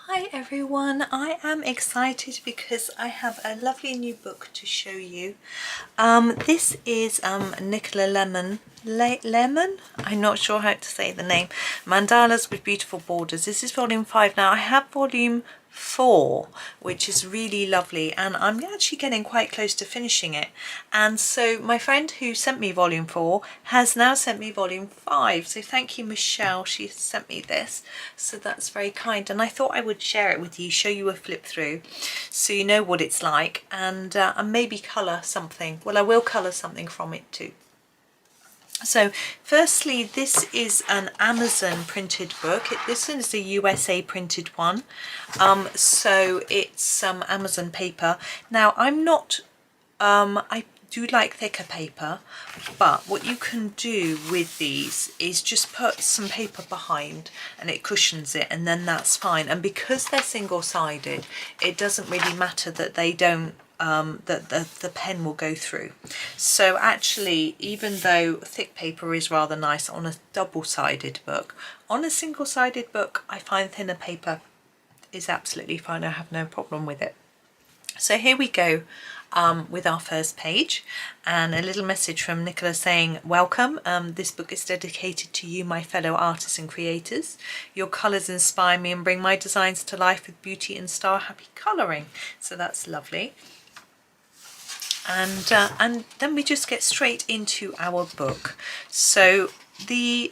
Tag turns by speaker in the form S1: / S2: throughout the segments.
S1: Hi everyone, I am excited because I have a lovely new book to show you. This is Nicola Lehmann, I'm not sure how to say the name, Mandalas with Beautiful Borders. This is volume 5 now. I have volume 4, which is really lovely, and I'm actually getting quite close to finishing it. And so my friend who sent me volume 4 has now sent me volume 5, so thank you Michelle, she sent me this, so that's very kind. And I thought I would share it with you, show you a flip through so you know what it's like, and maybe colour something. Well, I will colour something from it too. So firstly, this is an Amazon printed book. This is a USA printed one, so it's Amazon paper. Now I'm not, I do like thicker paper, but what you can do with these is just put some paper behind and it cushions it, and then that's fine. And because they're single-sided, it doesn't really matter that they don't that the pen will go through. So actually, even though thick paper is rather nice on a double-sided book, on a single-sided book I find thinner paper is absolutely fine. I have no problem with it. So here we go with our first page, and a little message from Nicola saying, welcome, this book is dedicated to you, my fellow artists and creators. Your colours inspire me and bring my designs to life with beauty and star happy colouring. So that's lovely. And then we just get straight into our book. So these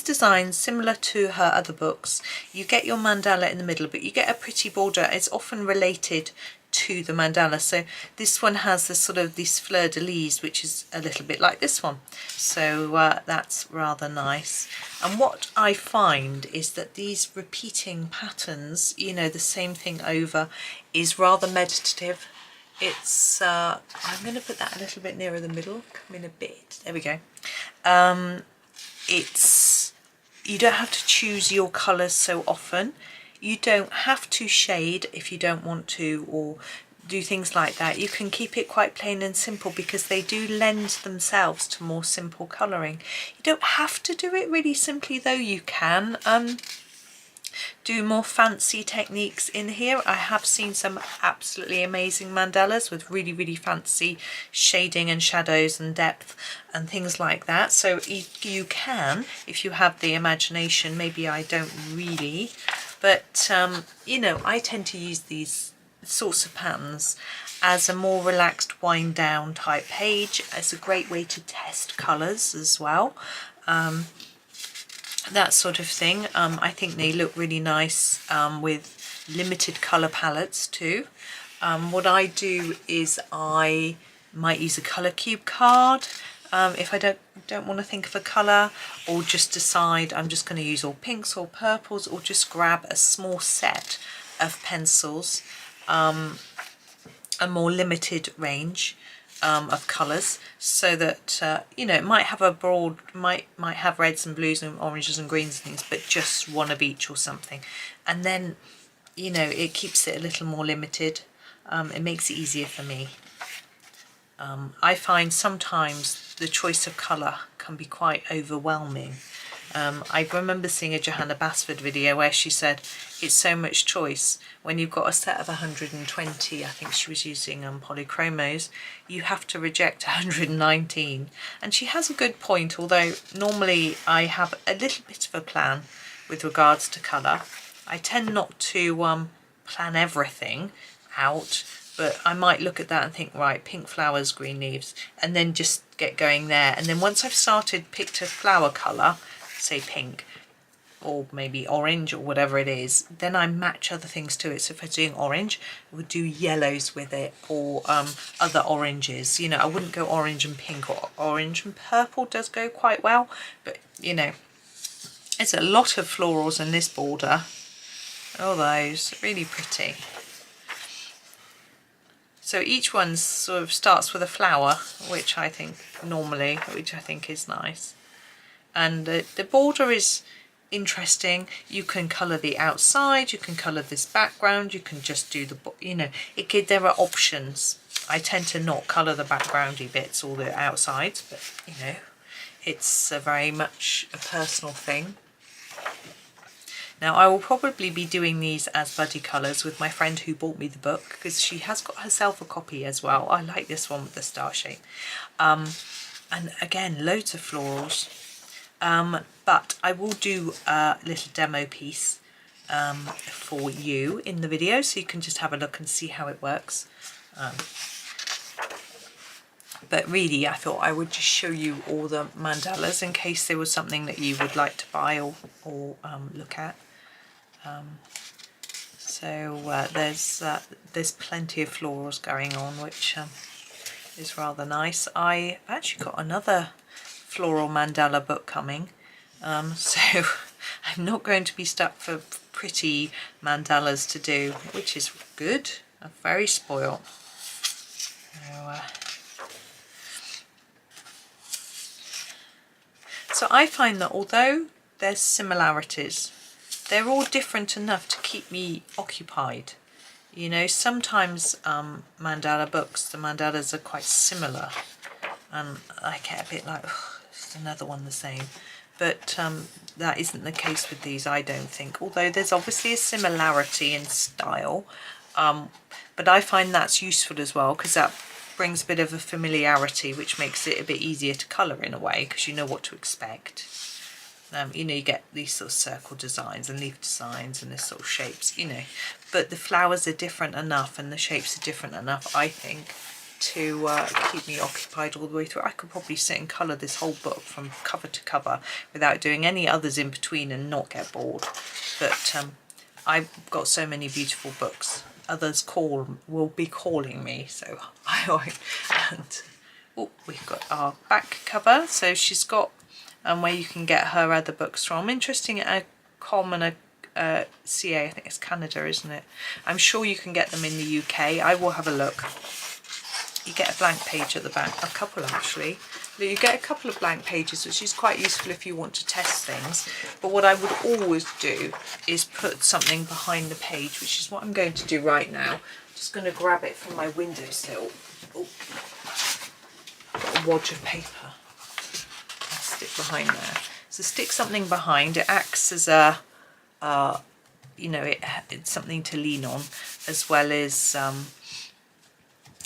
S1: designs, similar to her other books, you get your mandala in the middle, but you get a pretty border. It's often related to the mandala. So this one has this sort of this fleur-de-lis, which is a little bit like this one. So that's rather nice. And what I find is that these repeating patterns, you know, the same thing over, is rather meditative. It's I'm going to put that a little bit nearer the middle, come in a bit, there we go. You don't have to choose your colours so often. You don't have to shade if you don't want to, or do things like that. You can keep it quite plain and simple because they do lend themselves to more simple colouring. You don't have to do it really simply though. You can do more fancy techniques in here. I have seen some absolutely amazing mandalas with really, really fancy shading and shadows and depth and things like that. So you can, if you have the imagination. Maybe I don't really, but you know, I tend to use these sorts of patterns as a more relaxed wind down type page. It's a great way to test colours as well. That sort of thing. I think they look really nice with limited colour palettes too. What I do is I might use a colour cube card if I don't want to think of a colour, or just decide I'm just going to use all pinks or purples, or just grab a small set of pencils, a more limited range of colours, so that you know, it might have a broad, might have reds and blues and oranges and greens and things, but just one of each or something, and then you know, it keeps it a little more limited. It makes it easier for me. I find sometimes the choice of colour can be quite overwhelming. I remember seeing a Johanna Basford video where she said it's so much choice. When you've got a set of 120, I think she was using polychromos, you have to reject 119. And she has a good point, although normally I have a little bit of a plan with regards to colour. I tend not to plan everything out, but I might look at that and think, right, pink flowers, green leaves, and then just get going there. And then once I've picked a flower colour, say pink or maybe orange or whatever it is, then I match other things to it. So if I'm doing orange, I would do yellows with it, or other oranges. You know, I wouldn't go orange and pink, or orange and purple does go quite well, but you know, it's a lot of florals in this border. All those, really pretty. So each one sort of starts with a flower, which I think is nice. And the border is interesting. You can colour the outside, you can colour this background, you can just do the, you know, there are options. I tend to not colour the backgroundy bits or the outsides, but you know, it's very much a personal thing. Now I will probably be doing these as buddy colours with my friend who bought me the book, because she has got herself a copy as well. I like this one with the star shape. And again, loads of florals. But I will do a little demo piece for you in the video, so you can just have a look and see how it works. But really I thought I would just show you all the mandalas in case there was something that you would like to buy or look at. There's plenty of florals going on, which is rather nice. I actually got another floral mandala book coming, so I'm not going to be stuck for pretty mandalas to do, which is good. I'm very spoiled. So I find that although there's similarities, they're all different enough to keep me occupied. You know, sometimes mandala books, the mandalas are quite similar, and I get a bit like, oh, it's another one the same. But that isn't the case with these, I don't think. Although there's obviously a similarity in style, but I find that's useful as well, because that brings a bit of a familiarity, which makes it a bit easier to colour in a way, because you know what to expect. You know, you get these sort of circle designs and leaf designs and this sort of shapes, you know, but the flowers are different enough and the shapes are different enough, I think, to keep me occupied all the way through. I could probably sit and colour this whole book from cover to cover without doing any others in between and not get bored. But I've got so many beautiful books. Others will be calling me, so I won't. And oh, we've got our back cover. So she's got where you can get her other books from. Interesting, a COM and a CA, I think it's Canada, isn't it? I'm sure you can get them in the UK. I will have a look. You get a blank page at the back, a couple actually. You get a couple of blank pages, which is quite useful if you want to test things. But what I would always do is put something behind the page, which is what I'm going to do right now. I'm just going to grab it from my windowsill. Oh, got a wad of paper. I'll stick behind there. So stick something behind. It acts as a, you know, it's something to lean on, as well as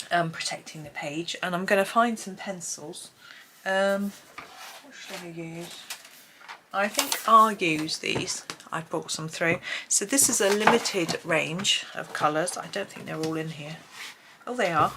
S1: protecting the page. And I'm going to find some pencils. What should I use? I think I'll use these. I brought some through. So this is a limited range of colours. I don't think they're all in here. Oh, they are.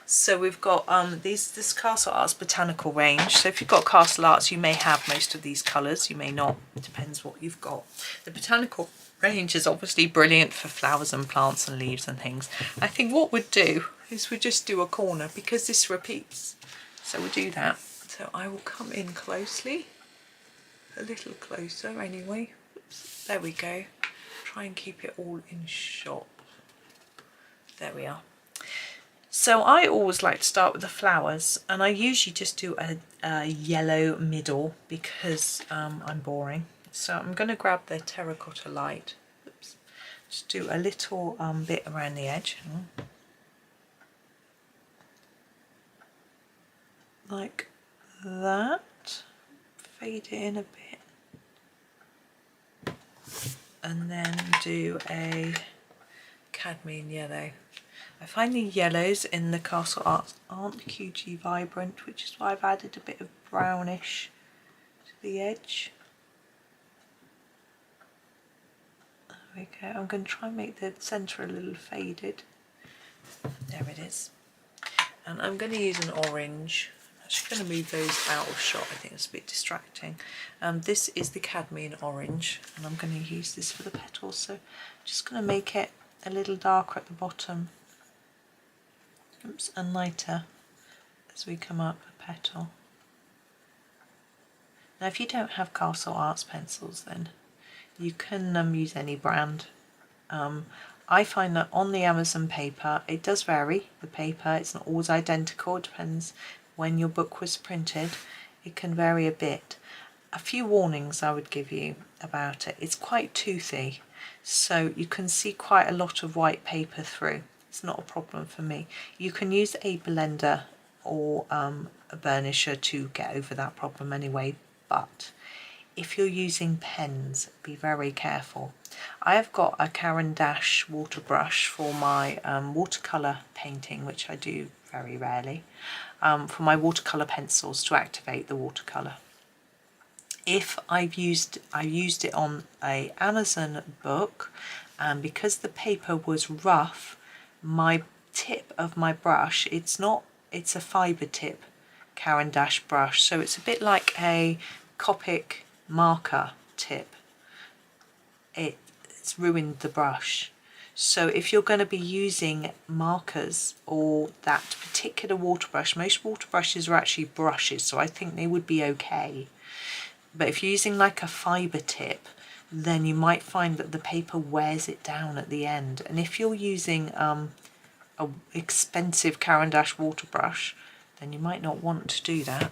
S1: So we've got this Castle Arts Botanical range. So if you've got Castle Arts, you may have most of these colours. You may not. It depends what you've got. The Botanical range is obviously brilliant for flowers and plants and leaves and things. I think what we'd do is we'd just do a corner, because this repeats. So we'll do that. So I will come in closely, a little closer anyway. Oops, there we go. Try and keep it all in shot. There we are. So I always like to start with the flowers, and I usually just do a yellow middle because I'm boring. So I'm going to grab the Terracotta Light. Oops. Just do a little bit around the edge. Like that. Fade it in a bit. And then do a cadmium yellow. I find the yellows in the Castle Arts aren't hugely vibrant, which is why I've added a bit of brownish to the edge. There we go. I'm going to try and make the centre a little faded. There it is. And I'm going to use an orange. I'm actually going to move those out of shot. I think it's a bit distracting. This is the Cadmium Orange, and I'm going to use this for the petals. So I'm just going to make it a little darker at the bottom. Oops, and lighter as we come up a petal. Now if you don't have Castle Arts pencils, then you can use any brand. I find that on the Amazon paper, it does vary, the paper, it's not always identical, it depends when your book was printed, it can vary a bit. A few warnings I would give you about it. It's quite toothy, so you can see quite a lot of white paper through. It's not a problem for me. You can use a blender or a burnisher to get over that problem anyway, but if you're using pens, be very careful. I have got a Caran d'Ache water brush for my watercolour painting, which I do very rarely, for my watercolour pencils to activate the watercolour. If I used it on a Amazon book, and because the paper was rough, my tip of my brush, it's a fibre tip Caran d'Ache brush, so it's a bit like a Copic marker tip. It's ruined the brush. So if you're going to be using markers or that particular water brush, most water brushes are actually brushes, so I think they would be okay. But if you're using like a fibre tip, then you might find that the paper wears it down at the end. And if you're using a expensive Caran d'Ache water brush, then you might not want to do that.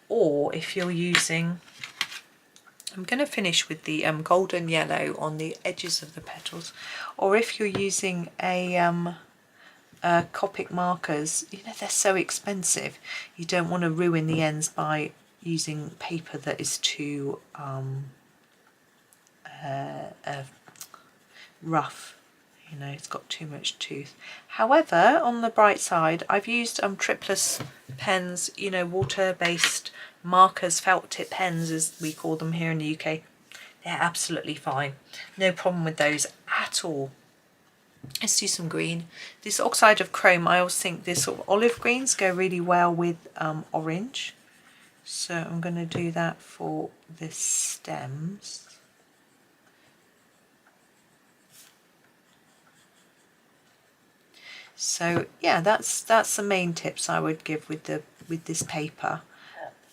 S1: Or if you're using, I'm going to finish with the golden yellow on the edges of the petals, or if you're using a Copic markers, you know, they're so expensive, you don't want to ruin the ends by using paper that is too rough. You know, it's got too much tooth. However, on the bright side, I've used Triplus pens, you know, water-based markers, felt tip pens as we call them here in the UK. They're absolutely fine. No problem with those at all. Let's do some green. This Oxide of Chrome, I always think this sort of olive greens go really well with orange. So I'm going to do that for the stems. So yeah, that's the main tips I would give with this paper.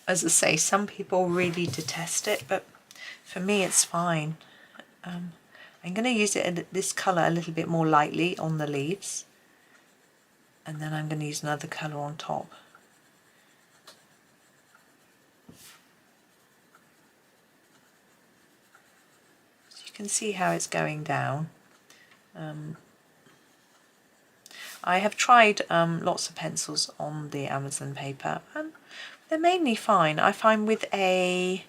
S1: As I say, some people really detest it, but for me it's fine. I'm going to use it this colour a little bit more lightly on the leaves, and then I'm going to use another colour on top. So you can see how it's going down. I have tried lots of pencils on the Amazon paper, and they're mainly fine. I find with a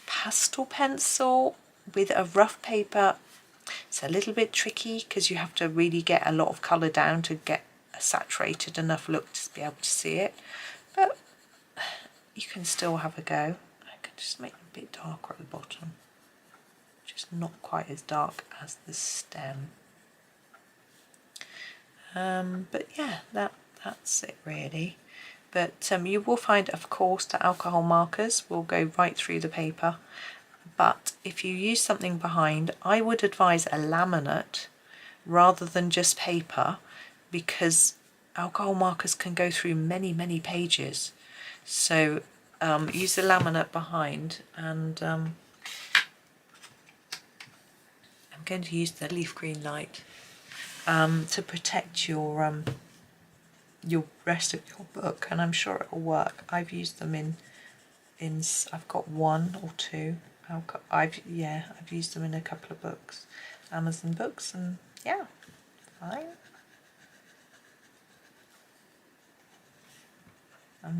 S1: pastel pencil, with a rough paper, it's a little bit tricky because you have to really get a lot of colour down to get a saturated enough look to be able to see it. But you can still have a go. I can just make it a bit darker at the bottom, just not quite as dark as the stem. But yeah, that's it really. But you will find, of course, that alcohol markers will go right through the paper. But if you use something behind, I would advise a laminate rather than just paper, because alcohol markers can go through many pages. So use the laminate behind, and I'm going to use the leaf green light to protect your rest of your book, and I'm sure it will work. I've used them in I've got one or two. I've used them in a couple of books, Amazon books, and yeah, fine. I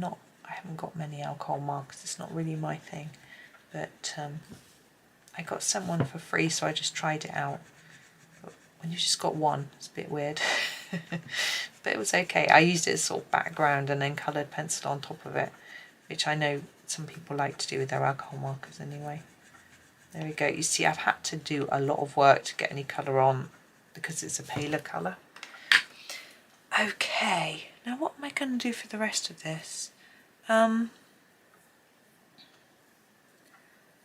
S1: haven't got many alcohol markers. It's not really my thing, but I got sent one for free, so I just tried it out. When you've just got one, it's a bit weird. But it was okay. I used it as sort of background and then coloured pencil on top of it, which I know some people like to do with their alcohol markers anyway. There we go. You see, I've had to do a lot of work to get any colour on because it's a paler colour. Okay, now what am I going to do for the rest of this? I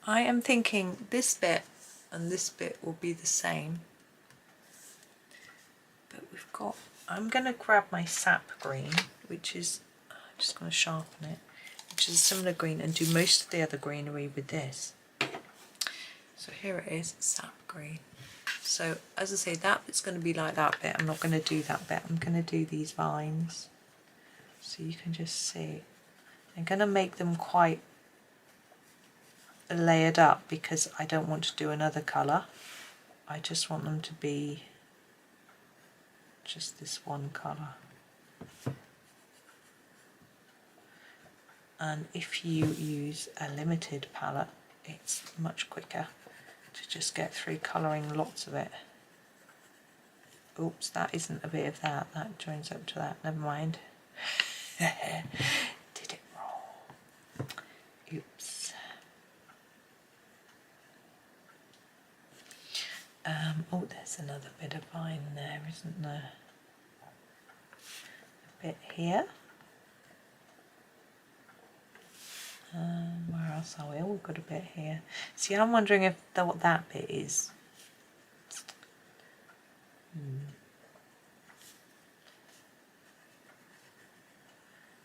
S1: am thinking this bit and this bit will be the same. But we've got, I'm going to grab my Sap Green, which is, I'm just going to sharpen it, which is a similar green, and do most of the other greenery with this. So here it is, Sap Green. So as I say, that bit's going to be like that bit. I'm not going to do that bit. I'm going to do these vines. So you can just see. I'm going to make them quite layered up because I don't want to do another colour. I just want them to be just this one colour. And if you use a limited palette, it's much quicker to just get through colouring lots of it. Oops, that isn't a bit of that, that joins up to that, never mind. Did it wrong. Oops. Oh, there's another bit of vine there, isn't there? A bit here. Where else are we? Oh, we've got a bit here. See, I'm wondering if what that bit is.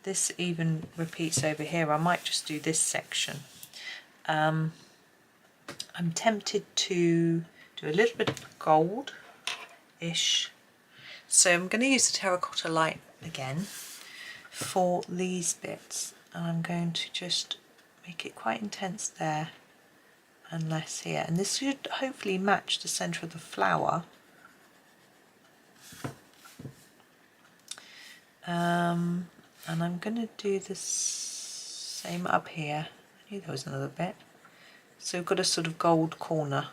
S1: This even repeats over here. I might just do this section. I'm tempted to do a little bit of gold-ish. So I'm going to use the Terracotta Light again for these bits. And I'm going to just make it quite intense there and less here. And this should hopefully match the centre of the flower. And I'm going to do the same up here. I knew there was another bit. So we've got a sort of gold corner.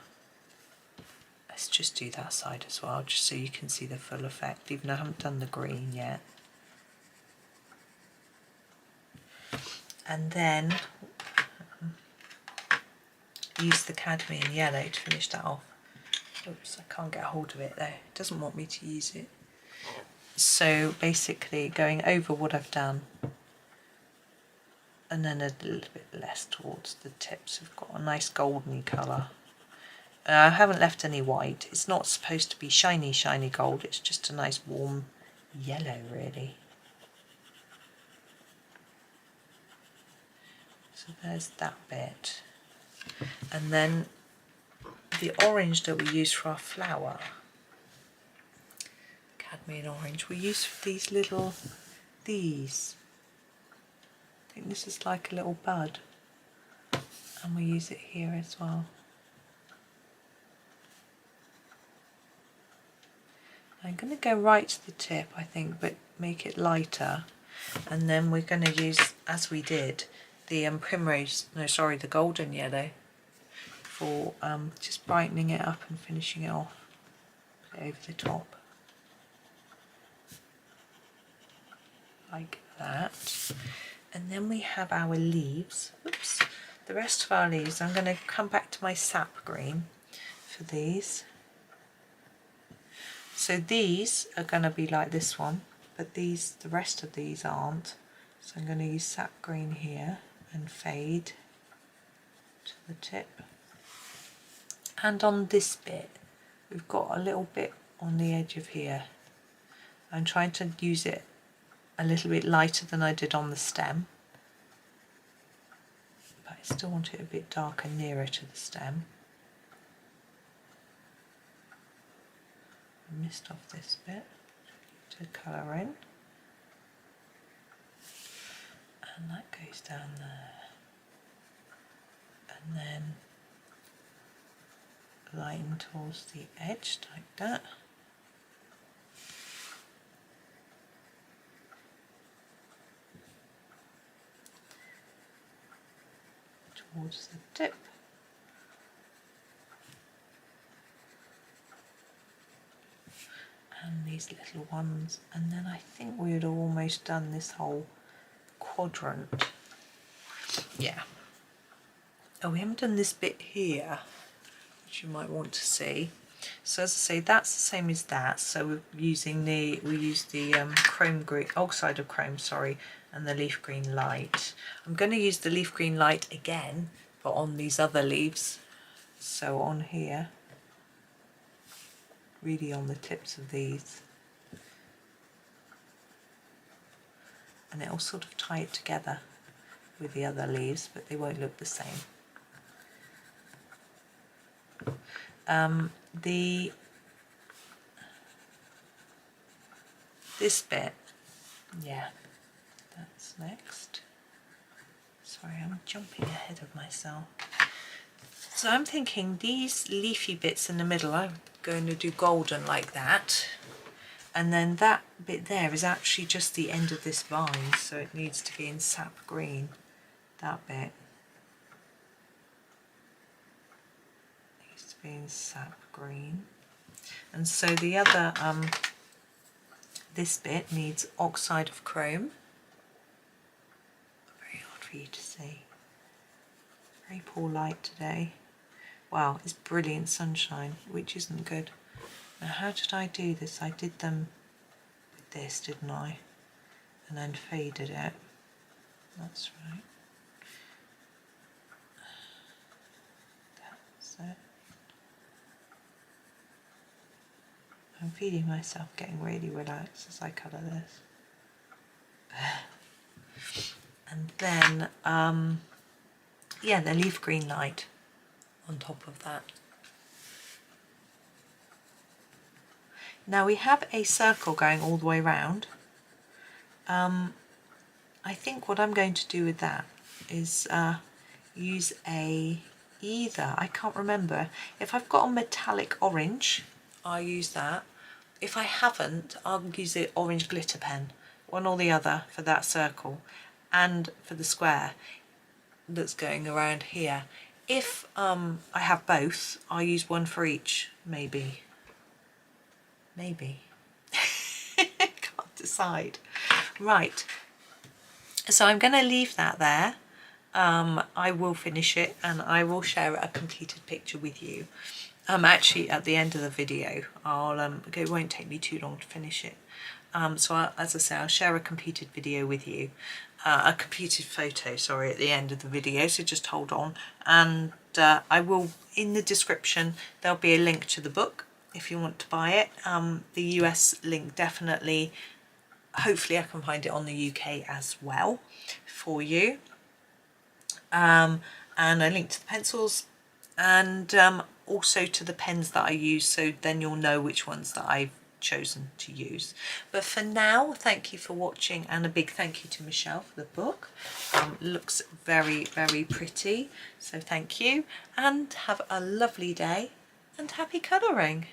S1: Let's just do that side as well, just so you can see the full effect, even though I haven't done the green yet. And then use the cadmium yellow to finish that off. Oops, I can't get a hold of it though. It doesn't want me to use it. So basically going over what I've done and then a little bit less towards the tips. We've got a nice golden colour. I haven't left any white. It's not supposed to be shiny, shiny gold. It's just a nice warm yellow really. So there's that bit. And then the orange that we use for our flower, Cadmium Orange, we use for these little, these. I think this is like a little bud. And we use it here as well. I'm going to go right to the tip, I think, but make it lighter. And then we're going to use, as we did, the primrose, no sorry, the golden yellow for just brightening it up and finishing it off over the top. Like that. And then we have our leaves. Oops. The rest of our leaves, I'm going to come back to my Sap Green for these. So these are going to be like this one, but these, the rest of these aren't. So I'm going to use Sap Green here and fade to the tip. And on this bit, we've got a little bit on the edge of here. I'm trying to use it a little bit lighter than I did on the stem, but I still want it a bit darker nearer to the stem. I missed off this bit to colour in, and that goes down there, and then lighten towards the edge like that. Towards the tip. And these little ones, and then I think we had almost done this whole quadrant. Yeah. Oh, we haven't done this bit here, which you might want to see. So as I say, that's the same as that. So we're using we use the chrome green, oxide of chrome, sorry, and the leaf green light. I'm going to use the leaf green light again, but on these other leaves. So on here, really on the tips of these. And it'll sort of tie it together with the other leaves, but they won't look the same. This bit, yeah, that's next. Sorry, I'm jumping ahead of myself. So I'm thinking these leafy bits in the middle, I'm going to do golden like that. And then that bit there is actually just the end of this vine, so it needs to be in sap green, that bit. being Sap Green. And so the other, this bit needs Oxide of Chrome. Very hard for you to see. Very poor light today. Wow, it's brilliant sunshine, which isn't good. Now how did I do this? I did them with this, didn't I? And then faded it. That's right. That's it. I'm feeling myself getting really relaxed as I colour this. And then, yeah, the leaf green light on top of that. Now we have a circle going all the way round. I think what I'm going to do with that is use either, I can't remember, if I've got a metallic orange, I'll use that. If I haven't, I'll use the orange glitter pen, one or the other for that circle, and for the square that's going around here. If I have both, I'll use one for each, maybe. Maybe. Can't decide. Right, so I'm going to leave that there. I will finish it and I will share a completed picture with you. Actually at the end of the video, it won't take me too long to finish it. So as I say, I'll share a completed video with you, a completed photo, sorry, at the end of the video, so just hold on. And I will, in the description, there'll be a link to the book if you want to buy it. The US link definitely, hopefully I can find it on the UK as well for you. And a link to the pencils and also to the pens that I use, so then you'll know which ones that I've chosen to use. But for now, thank you for watching, and a big thank you to Michelle for the book. Looks very, very pretty, so thank you, and have a lovely day and happy colouring.